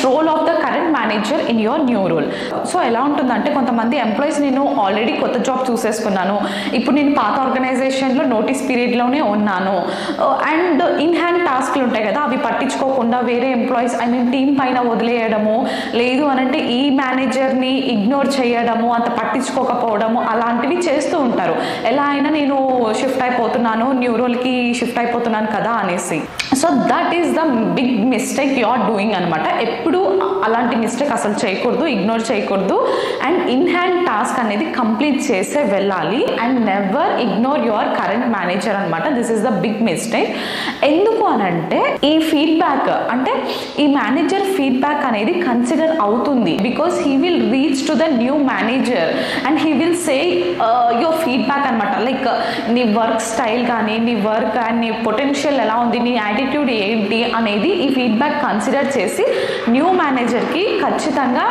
Role of the current manager in your new role. So ఎలా ఉంటుందంటే, కొంతమంది employees నేను ఆల్రెడీ కొత్త జాబ్ చూసేసుకున్నాను, ఇప్పుడు నేను పాత ఆర్గనైజేషన్లో నోటీస్ పీరియడ్లోనే ఉన్నాను, అండ్ ఇన్ హ్యాండ్ టాస్క్లు ఉంటాయి కదా, అవి పట్టించుకోకుండా వేరే ఎంప్లాయీస్ టీం పైన వదిలేయడము, లేదు అనంటే ఈ మేనేజర్ని ఇగ్నోర్ చేయడము, అంత పట్టించుకోకపోవడము, అలాంటివి చేస్తూ ఉంటారు. ఎలా అయినా నేను షిఫ్ట్ అయిపోతున్నాను, న్యూ రోల్కి షిఫ్ట్ అయిపోతున్నాను కదా అనేసి. So that is the big mistake you are doing అనమాట. ఎప్పుడు అలాంటి మిస్టేక్ అసలు చేయకూడదు, ఇగ్నోర్ చేయకూడదు, అండ్ ఇన్ హ్యాండ్ టాస్క్ అనేది కంప్లీట్ చేసే వెళ్ళాలి. And never ignore your current manager అనమాట. This is the big mistake. ఎందుకు అనంటే, ఈ ఫీడ్బ్యాక్ అంటే ఈ మేనేజర్ ఫీడ్బ్యాక్ అనేది కన్సిడర్ అవుతుంది, because he will reach to the new manager and he will say your feedback అనమాట. లైక్ నీ వర్క్ స్టైల్ కానీ, నీ వర్క్ అండ్ నీ పొటెన్షియల్ ఎలా ఉంది, నీ యాటిట్యూడ్ ఏంటి అనేది ఈ ఫీడ్బ్యాక్ కన్సిడర్ చేసి న్యూ మేనేజర్కి ఖచ్చితంగా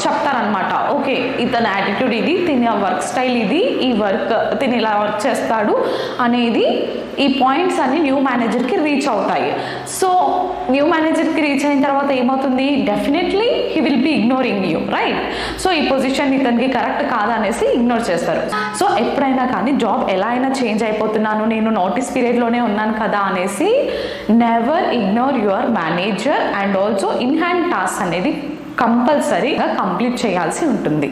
చెప్తారనమాట. ఓకే, ఇతని యాటిట్యూడ్ ఇది, తిని వర్క్ స్టైల్ ఇది, ఈ వర్క్ తిని ఇలా వర్క్ చేస్తాడు అనేది, ఈ పాయింట్స్ అన్ని న్యూ మేనేజర్కి రీచ్ అవుతాయి. సో న్యూ మేనేజర్కి రీచ్ అయిన తర్వాత ఏమవుతుంది, definitely he will be ignoring you, right? So ఈ పొజిషన్ ఇతనికి కరెక్ట్ కాదనేసి ఇగ్నోర్ చేస్తారు. సో ఎప్పుడైనా కానీ జాబ్ ఎలా అయినా చేంజ్ అయిపోతున్నాను, నేను నోటీస్ పీరియడ్లోనే ఉన్నాను కదా అనేసి never ignore your manager. And also in hand task అనేది కంపల్సరీగా కంప్లీట్ చేయాల్సి ఉంటుంది.